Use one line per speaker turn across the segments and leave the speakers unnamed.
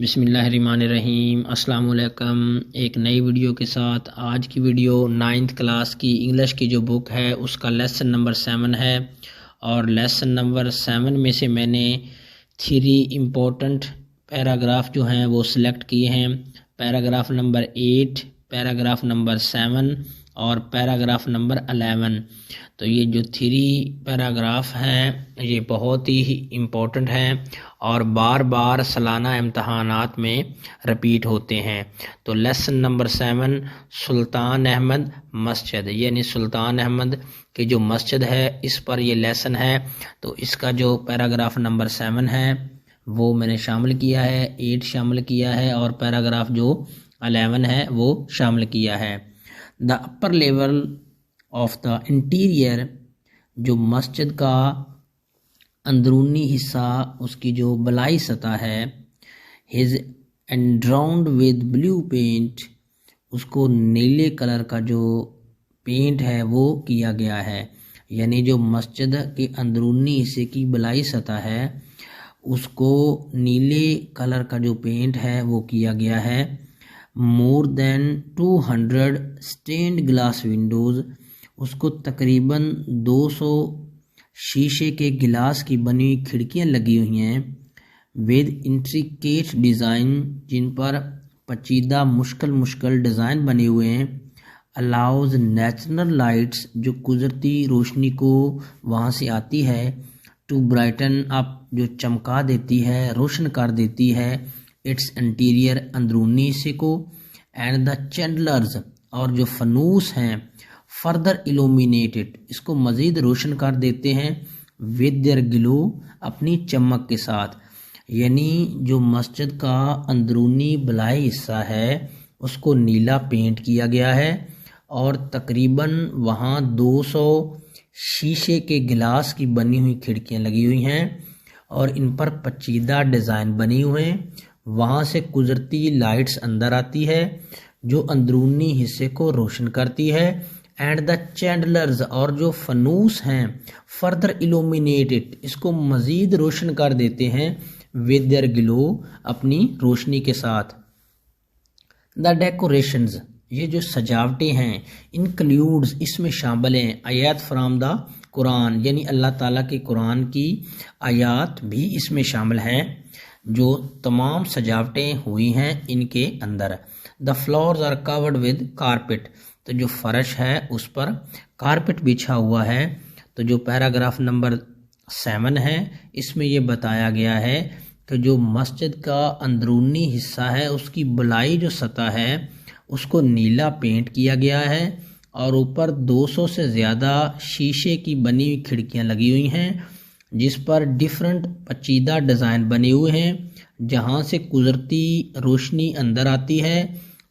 बिस्मिल्लाहिर्रहमानिर्रहीम। अस्सलाम वालेकुम। एक नई वीडियो के साथ आज की वीडियो 9th क्लास की इंग्लिश की जो बुक है उसका लेसन नंबर 7 है और लेसन नंबर 7 में से मैंने 3 इम्पोर्टेंट पैराग्राफ जो हैं वो सिलेक्ट किए हैं। पैराग्राफ नंबर 8, पैराग्राफ नंबर 7 और पैराग्राफ नंबर 11। तो ये जो 3 पैराग्राफ हैं ये बहुत ही इम्पोर्टेंट हैं और बार बार सालाना इम्तहानात में रिपीट होते हैं। तो लेसन नंबर 7 सुल्तान अहमद मस्जिद, यानी सुल्तान अहमद की जो मस्जिद है इस पर ये लेसन है। तो इसका जो पैराग्राफ नंबर 7 है वो मैंने शामिल किया है, 8 शामिल किया है और पैराग्राफ जो 11 है वो शामिल किया है। The upper level of the interior, जो मस्जिद का अंदरूनी हिस्सा उसकी जो बलाई सतह है, हिज एंड्राउंड विद ब्लू पेंट, उसको नीले कलर का जो पेंट है वो किया गया है। यानी जो मस्जिद के अंदरूनी हिस्से की बलाई सतह है उसको नीले कलर का जो पेंट है वो किया गया है। More than 200 stained glass windows, उसको तकरीबन 200 शीशे के गिलास की बनी हुई खिड़कियाँ लगी हुई हैं। विद इंट्रिकेट डिज़ाइन, जिन पर पेचीदा मुश्किल डिज़ाइन बने हुए हैं। अलाउज नेचुरल लाइट्स, जो कुदरती रोशनी को वहाँ से आती है, टू ब्राइटन अप, जो चमका देती है, रोशन कर देती है इट्स इंटीरियर, अंदरूनी हिस्से को। एंड द चैंडलर्स, और जो फनूस हैं, फर्दर इल्यूमिनेटेड, इसको मज़ीद रोशन कर देते हैं विद देयर ग्लो, अपनी चमक के साथ। यानी जो मस्जिद का अंदरूनी बलाई हिस्सा है उसको नीला पेंट किया गया है और तकरीबन वहाँ 200 शीशे के गिलास की बनी हुई खिड़कियाँ लगी हुई हैं और इन पर पेचीदा डिज़ाइन बने हुए हैं। वहाँ से कुदरती लाइट्स अंदर आती है जो अंदरूनी हिस्से को रोशन करती है। एंड द चैंडलर्स, और जो फनूस हैं, फर्दर इल्यूमिनेटेड, इसको मज़ीद रोशन कर देते हैं विद देयर ग्लो, अपनी रोशनी के साथ। द डेकोरेशंस, ये जो सजावटें हैं, इंक्लूड्स, इसमें शामिल हैं आयात फ्राम द कुरान, यानी अल्लाह ताला के कुरान की आयात भी इसमें शामिल हैं। जो तमाम सजावटें हुई हैं इनके अंदर। The floors are covered with carpet, तो जो फर्श है उस पर कारपेट बिछा हुआ है। तो जो पैराग्राफ नंबर 7 है इसमें ये बताया गया है कि जो मस्जिद का अंदरूनी हिस्सा है उसकी बलाई जो सतह है उसको नीला पेंट किया गया है और ऊपर 200 से ज़्यादा शीशे की बनी हुई खिड़कियाँ लगी हुई हैं जिस पर डिफरेंट पेचीदा डिज़ाइन बने हुए हैं, जहाँ से कुदरती रोशनी अंदर आती है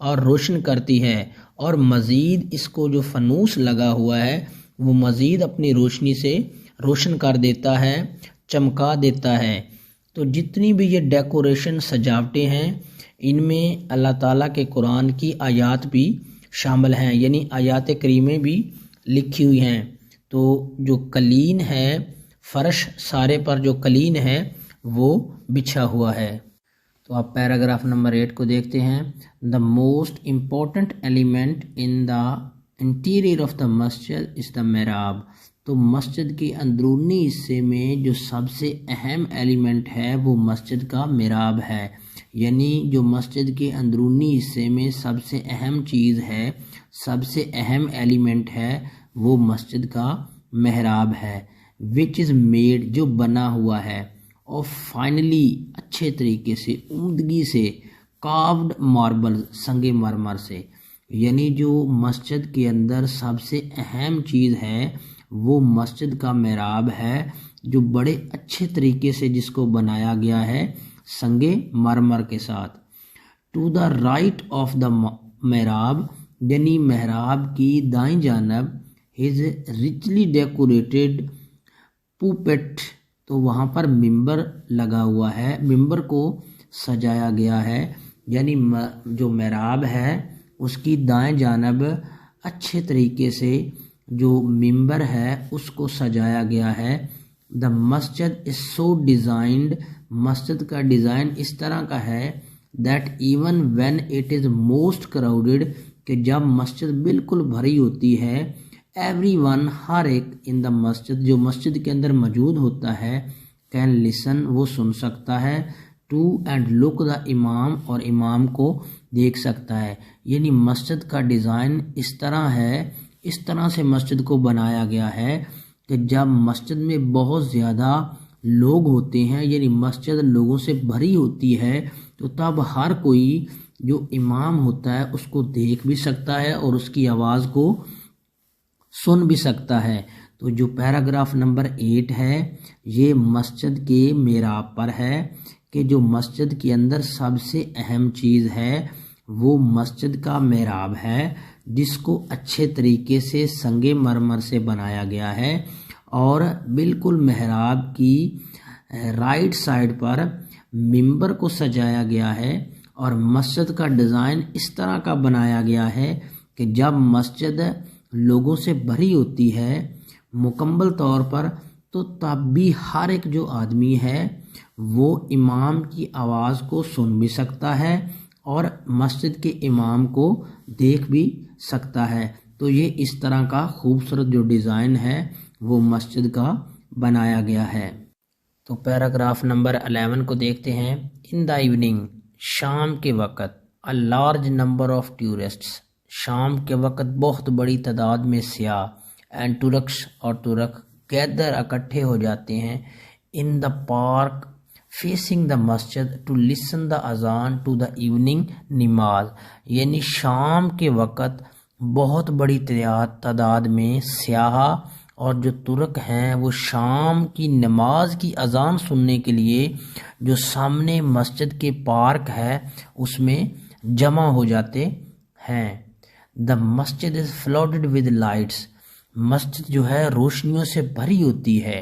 और रोशन करती है। और मज़ीद इसको जो फनूस लगा हुआ है वो मज़ीद अपनी रोशनी से रोशन कर देता है, चमका देता है। तो जितनी भी ये डेकोरेशन सजावटें हैं इनमें अल्लाह ताला के कुरान की आयात भी शामिल हैं, यानी आयात करीमें भी लिखी हुई हैं। तो जो कलीन है, फर्श सारे पर जो कलीन है वो बिछा हुआ है। तो आप पैराग्राफ नंबर 8 को देखते हैं। The most important element in the interior of the मस्जिद इज़ द मेहराब, तो मस्जिद के अंदरूनी हिस्से में जो सबसे अहम एलिमेंट है वो मस्जिद का मेहराब है। यानी जो मस्जिद के अंदरूनी हिस्से में सबसे अहम चीज़ है, सबसे अहम एलिमेंट है वो मस्जिद का मेहराब है। विच इज़ मेड, जो बना हुआ है, और फाइनली अच्छे तरीके से, उम्दगी से, कार्व्ड मार्बल, संगे मरमर से। यानी जो मस्जिद के अंदर सबसे अहम चीज़ है वो मस्जिद का मेहराब है जो बड़े अच्छे तरीके से जिसको बनाया गया है संगे मरमर के साथ। To the right of the मेहराब, यानी मेहराब की दाईं जानब, हिज रिचली डेकोरेटेड पुपेट, तो वहाँ पर मिंबर लगा हुआ है, मिंबर को सजाया गया है। यानी जो मेहराब है उसकी दाएं जानब अच्छे तरीके से जो मिंबर है उसको सजाया गया है। द मस्जिद इज़ सो डिज़ाइंड, मस्जिद का डिज़ाइन इस तरह का है that even when it is most crowded, कि जब मस्जिद बिल्कुल भरी होती है, एवरीवन, हर एक, इन द मस्जिद, जो मस्जिद के अंदर मौजूद होता है, कैन लिसन, वो सुन सकता है, टू एंड लुक द इमाम, और इमाम को देख सकता है। यानी मस्जिद का डिज़ाइन इस तरह है, इस तरह से मस्जिद को बनाया गया है कि जब मस्जिद में बहुत ज़्यादा लोग होते हैं, यानी मस्जिद लोगों से भरी होती है, तो तब हर कोई जो इमाम होता है उसको देख भी सकता है और उसकी आवाज़ को सुन भी सकता है। तो जो पैराग्राफ नंबर 8 है ये मस्जिद के मेहराब पर है कि जो मस्जिद के अंदर सबसे अहम चीज़ है वो मस्जिद का मेहराब है, जिसको अच्छे तरीके से संगे मरमर से बनाया गया है और बिल्कुल मेहराब की राइट साइड पर मिंबर को सजाया गया है और मस्जिद का डिज़ाइन इस तरह का बनाया गया है कि जब मस्जिद लोगों से भरी होती है मुकम्मल तौर पर, तो तब भी हर एक जो आदमी है वो इमाम की आवाज़ को सुन भी सकता है और मस्जिद के इमाम को देख भी सकता है। तो ये इस तरह का खूबसूरत जो डिज़ाइन है वो मस्जिद का बनाया गया है। तो पैराग्राफ नंबर 11 को देखते हैं। इन द इवनिंग, शाम के वक़्त, a large number of tourists, शाम के वक़्त बहुत बड़ी तादाद में सियाह, एंड तुरक्स, और तुरक, गैदर, इकट्ठे हो जाते हैं, in the park facing the मस्जिद टू लिसन द अजान टू द इवनिंग नमाज। यानी शाम के वक़्त बहुत बड़ी तादाद में सियाह और जो तुर्क हैं वो शाम की नमाज की अजान सुनने के लिए जो सामने मस्जिद के पार्क है उसमें जमा हो जाते हैं। द मस्जिद इज़ फ्लडेड विद लाइट्स, मस्जिद जो है रोशनियों से भरी होती है।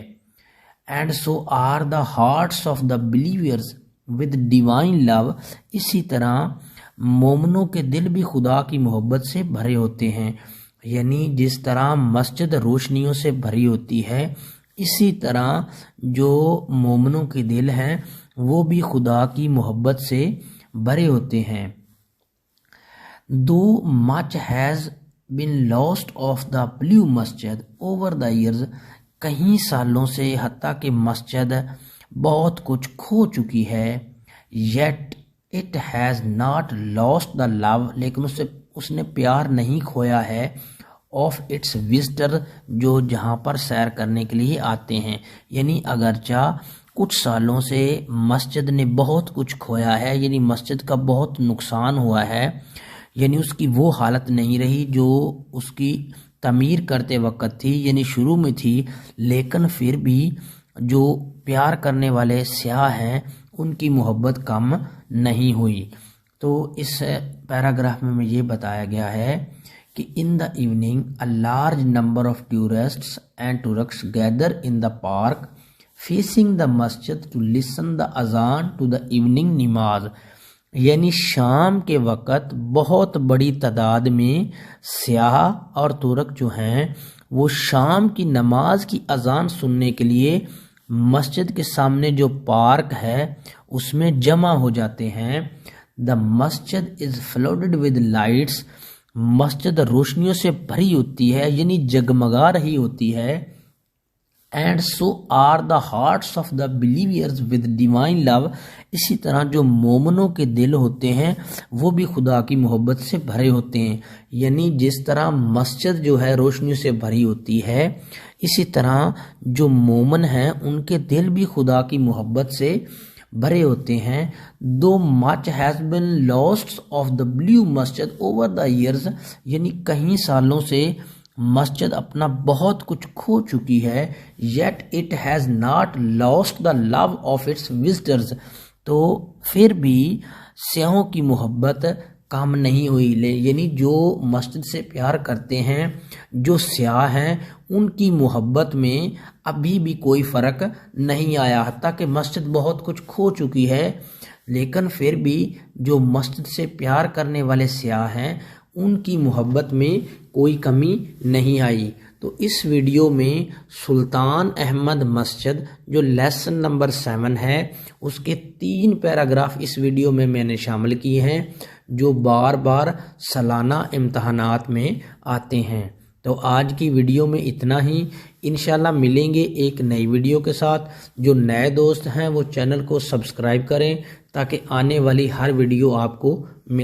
And so are the hearts of the believers with divine love, इसी तरह मोमनों के दिल भी खुदा की मोहब्बत से भरे होते हैं। यानी जिस तरह मस्जिद रोशनियों से भरी होती है, इसी तरह जो मोमनों के दिल हैं वो भी खुदा की मोहब्बत से भरे होते हैं। दो much has been lost of the blue मस्जिद ओवर द ईयर्स, कई सालों से हत्ता कि मस्जिद बहुत कुछ खो चुकी है। Yet it has not lost the love, लेकिन उसने प्यार नहीं खोया है, ऑफ इट्स विजिटर, जो जहाँ पर सैर करने के लिए आते हैं। यानी अगरचा कुछ सालों से मस्जिद ने बहुत कुछ खोया है, यानी मस्जिद का बहुत नुकसान हुआ है, यानी उसकी वो हालत नहीं रही जो उसकी तमीर करते वक्त थी, यानी शुरू में थी, लेकिन फिर भी जो प्यार करने वाले स्याह हैं उनकी मोहब्बत कम नहीं हुई। तो इस पैराग्राफ में ये बताया गया है कि in the evening a large number of tourists and tourists gather in the park facing the मस्जिद टू लिसन द अजान टू द इवनिंग नमाज। यानी शाम के वक़्त बहुत बड़ी तादाद में सियाह और तुर्क जो हैं वो शाम की नमाज की अजान सुनने के लिए मस्जिद के सामने जो पार्क है उसमें जमा हो जाते हैं। द मस्जिद इज़ फ्लडेड विद लाइट्स, मस्जिद रोशनियों से भरी होती है, यानी जगमगा रही होती है। And so are the hearts of the believers with divine love, इसी तरह जो मोमनों के दिल होते हैं वो भी खुदा की मोहब्बत से भरे होते हैं। यानी जिस तरह मस्जिद जो है रोशनियों से भरी होती है, इसी तरह जो मोमन हैं उनके दिल भी खुदा की मोहब्बत से भरे होते हैं। दो much has been lost of the blue मस्जिद ओवर द ईयर्स, यानी कई सालों से मस्जिद अपना बहुत कुछ खो चुकी है। Yet it has not lost the love of its visitors, तो फिर भी स्याहों की मोहब्बत कम नहीं हुई। यानी जो मस्जिद से प्यार करते हैं, जो स्याह हैं, उनकी मोहब्बत में अभी भी कोई फ़र्क नहीं आया। हत्ता कि मस्जिद बहुत कुछ खो चुकी है, लेकिन फिर भी जो मस्जिद से प्यार करने वाले स्याह हैं उनकी मोहब्बत में कोई कमी नहीं आई। तो इस वीडियो में सुल्तान अहमद मस्जिद जो लेसन नंबर 7 है उसके 3 पैराग्राफ इस वीडियो में मैंने शामिल किए हैं जो बार बार सालाना इम्तहानात में आते हैं। तो आज की वीडियो में इतना ही। इंशाल्लाह मिलेंगे एक नई वीडियो के साथ। जो नए दोस्त हैं वो चैनल को सब्सक्राइब करें ताकि आने वाली हर वीडियो आपको मिले।